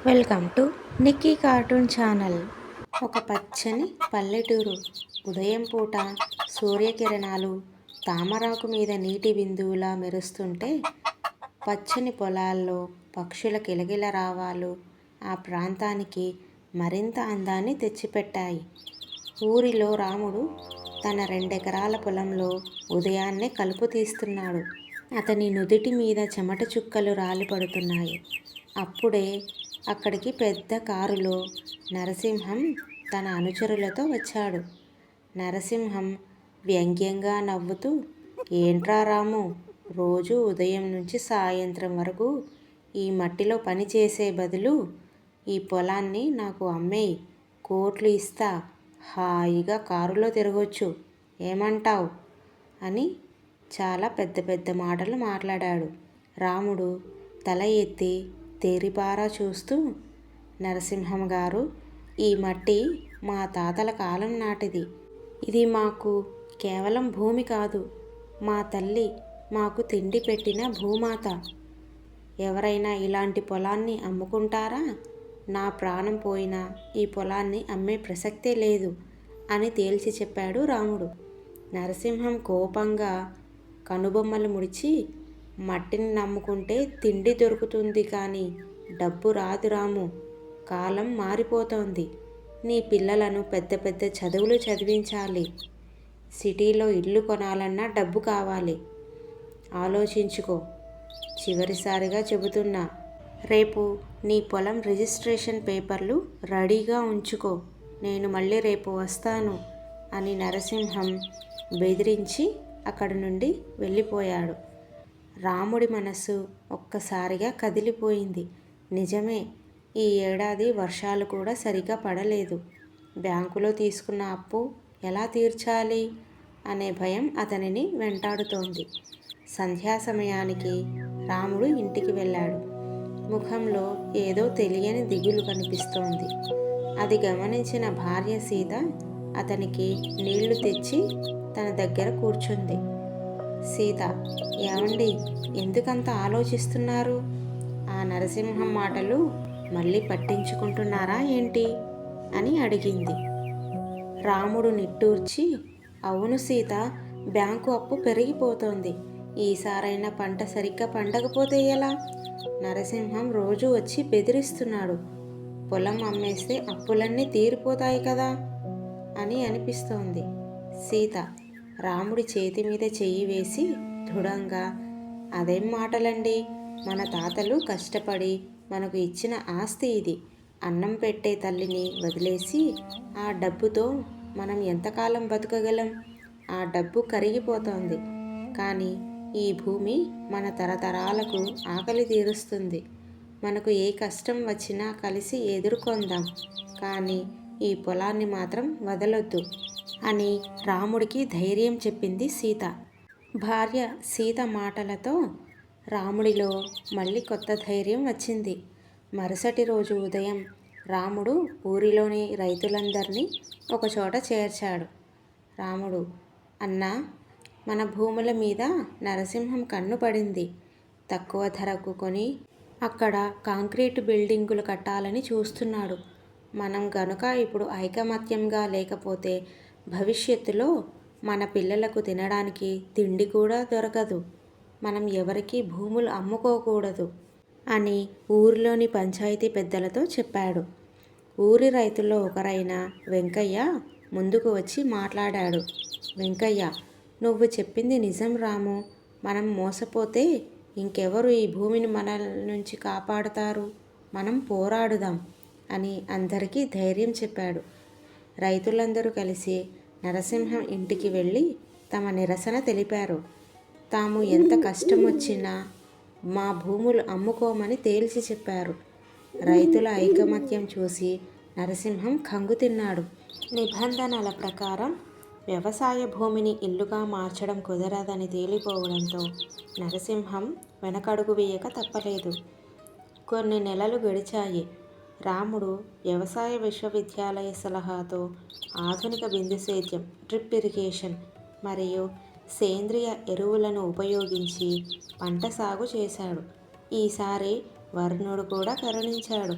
Welcome to Nikki cartoon channel. ఒక పచ్చని పల్లెటూరు. ఉదయం పూట సూర్యకిరణాలు తామరాకు మీద నీటి బిందువులా మెరుస్తుంటే పచ్చని పొలాల్లో పక్షుల కిలకిల రావాలు ఆ ప్రాంతానికి మరింత అందాన్ని తెచ్చిపెట్టాయి. ఊరిలో రాముడు తన 2 ఎకరాల పొలంలో ఉదయాన్నే కలుపు తీస్తున్నాడు. అతని నుదిటి మీద చెమట చుక్కలు రాలిపడుతున్నాయి. అప్పుడే అక్కడికి పెద్ద కారులో నరసింహం తన అనుచరులతో వచ్చాడు. నరసింహం వ్యంగ్యంగా నవ్వుతూ, ఏంట్రా రాము, రోజు ఉదయం నుంచి సాయంత్రం వరకు ఈ మట్టిలో పని చేసే బదులు ఈ పొలాన్ని నాకు అమ్మేయి, కోట్లు ఇస్తా, హాయిగా కారులో తిరగొచ్చు, ఏమంటావ్ అని చాలా పెద్ద పెద్ద మాటలు మాట్లాడాడు. రాముడు తల ఎత్తి తేరిపారా చూస్తూ, నరసింహం గారు, ఈ మట్టి మా తాతల కాలం నాటిది. ఇది మాకు కేవలం భూమి కాదు, మా తల్లి మాకు తిండి పెట్టిన భూమాత. ఎవరైనా ఇలాంటి పొలాన్ని అమ్ముకుంటారా? నా ప్రాణం పోయినా ఈ పొలాన్ని అమ్మే ప్రసక్తే లేదు అని తేల్చి చెప్పాడు రాముడు. నరసింహం కోపంగా కనుబొమ్మలు ముడిచి, మట్టిని నమ్ముకుంటే తిండి దొరుకుతుంది కానీ డబ్బు రాదు రాము. కాలం మారిపోతోంది. నీ పిల్లలను పెద్ద పెద్ద చదువులు చదివించాలి. సిటీలో ఇల్లు కొనాలన్నా డబ్బు కావాలి. ఆలోచించుకో. చివరిసారిగా చెబుతున్నా, రేపు నీ పొలం రిజిస్ట్రేషన్ పేపర్లు రెడీగా ఉంచుకో. నేను మళ్ళీ రేపు వస్తాను అని నరసింహం బెదిరించి అక్కడి నుండి వెళ్ళిపోయాడు. రాముడి మనసు ఒక్కసారిగా కదిలిపోయింది. నిజమే, ఈ ఏడాది వర్షాలు కూడా సరిగా పడలేదు. బ్యాంకులో తీసుకున్న అప్పు ఎలా తీర్చాలి అనే భయం అతనిని వెంటాడుతోంది. సంధ్యా సమయానికి రాముడు ఇంటికి వెళ్ళాడు. ముఖంలో ఏదో తెలియని దిగులు కనిపిస్తోంది. అది గమనించిన భార్య సీత అతనికి నీళ్లు తెచ్చి తన దగ్గర కూర్చుంది. సీత, ఏమండి, ఎందుకంత ఆలోచిస్తున్నారు? ఆ నరసింహం మాటలు మళ్ళీ పట్టించుకుంటున్నారా ఏంటి అని అడిగింది. రాముడు నిట్టూర్చి, అవును సీత, బ్యాంకు అప్పు పెరిగిపోతోంది. ఈసారైనా పంట సరిగ్గా పండకపోతే ఎలా? నరసింహం రోజు వచ్చి బెదిరిస్తున్నాడు. పొలం అమ్మేస్తే అప్పులన్నీ తీరిపోతాయి కదా అని అనిపిస్తోంది. సీత రాముడి చేతి మీద చెయ్యి వేసి దృఢంగా, అదేం మాటలండి, మన తాతలు కష్టపడి మనకు ఇచ్చిన ఆస్తి ఇది. అన్నం పెట్టే తల్లిని వదిలేసి ఆ డబ్బుతో మనం ఎంతకాలం బతకగలం? ఆ డబ్బు కరిగిపోతోంది. కానీ ఈ భూమి మన తరతరాలకు ఆకలి తీరుస్తుంది. మనకు ఏ కష్టం వచ్చినా కలిసి ఎదుర్కొందాం, కానీ ఈ పొలాన్ని మాత్రం వదలొద్దు అని రాముడికి ధైర్యం చెప్పింది సీత. భార్య సీత మాటలతో రాముడిలో మళ్ళీ కొత్త ధైర్యం వచ్చింది. మరుసటి రోజు ఉదయం రాముడు ఊరిలోని రైతులందరినీ ఒకచోట చేర్చాడు. రాముడు, అన్నా, మన భూముల మీద నరసింహం కన్ను పడింది. తక్కువ ధరకు కొని అక్కడ కాంక్రీటు బిల్డింగులు కట్టాలని చూస్తున్నాడు. మనం గనుక ఇప్పుడు ఐకమత్యంగా లేకపోతే భవిష్యత్తులో మన పిల్లలకు తినడానికి తిండి కూడా దొరకదు. మనం ఎవరికీ భూములు అమ్ముకోకూడదు అని ఊరిలోని పంచాయతీ పెద్దలతో చెప్పాడు. ఊరి రైతుల్లో ఒకరైన వెంకయ్య ముందుకు వచ్చి మాట్లాడాడు. వెంకయ్య, నువ్వు చెప్పింది నిజం రాము. మనం మోసపోతే ఇంకెవరు ఈ భూమిని మన నుంచి కాపాడుతారు? మనం పోరాడుదాం అని అందరికీ ధైర్యం చెప్పాడు. రైతులందరూ కలిసి నరసింహం ఇంటికి వెళ్ళి తమ నిరసన తెలిపారు. తాము ఎంత కష్టం వచ్చినా మా భూములు అమ్ముకోమని తేల్చి చెప్పారు. రైతుల ఐకమత్యం చూసి నరసింహం కంగు తిన్నాడు. నిబంధనల ప్రకారం వ్యవసాయ భూమిని ఇల్లుగా మార్చడం కుదరదని తేలిపోవడంతో నరసింహం వెనకడుగు వేయక తప్పలేదు. కొన్ని నెలలు గడిచాయి. రాముడు వ్యవసాయ విశ్వవిద్యాలయ సలహాతో ఆధునిక బిందు సేద్యం, డ్రిప్ ఇరిగేషన్ మరియు సేంద్రియ ఎరువులను ఉపయోగించి పంట సాగు చేశాడు. ఈసారి వరుణుడు కూడా కరుణించాడు.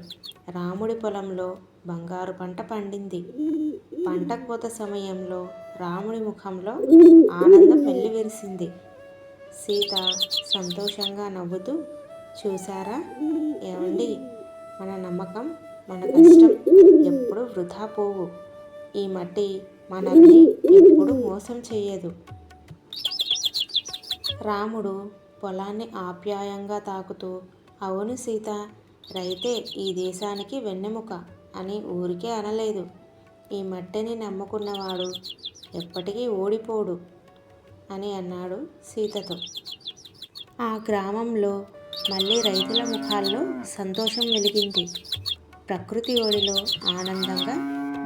రాముడి పొలంలో బంగారు పంట పండింది. పంట కోత సమయంలో రాముడి ముఖంలో ఆనందం వెల్లివిరిసింది. సీత సంతోషంగా నవ్వుతూ, చూశారా ఏమండి, మన నమ్మకం, మన కష్టం ఎప్పుడు వృధా పోవు. ఈ మట్టి మనల్ని ఎప్పుడు మోసం చేయదు. రాముడు పొలాన్ని ఆప్యాయంగా తాకుతూ, అవును సీత, రైతే ఈ దేశానికి వెన్నెముక అని ఊరికే అనలేదు. ఈ మట్టిని నమ్ముకున్నవాడు ఎప్పటికీ ఓడిపోడు అని అన్నాడు సీతతో. ఆ గ్రామంలో మళ్ళీ రైతుల ముఖాల్లో సంతోషం వెలిగింది. ప్రకృతి ఒడిలో ఆనందంగా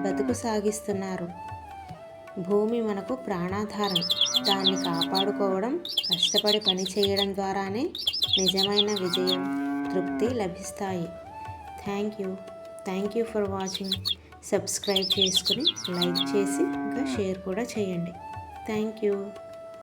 బతుకు సాగిస్తున్నారు. భూమి మనకు ప్రాణాధారం. దాన్ని కాపాడుకోవడం, కష్టపడి పని చేయడం ద్వారానే నిజమైన విజయం, తృప్తి లభిస్తాయి. Thank you for watching. Subscribe చేసుకుని లైక్ చేసి ఇంకా షేర్ కూడా చేయండి. Thank you.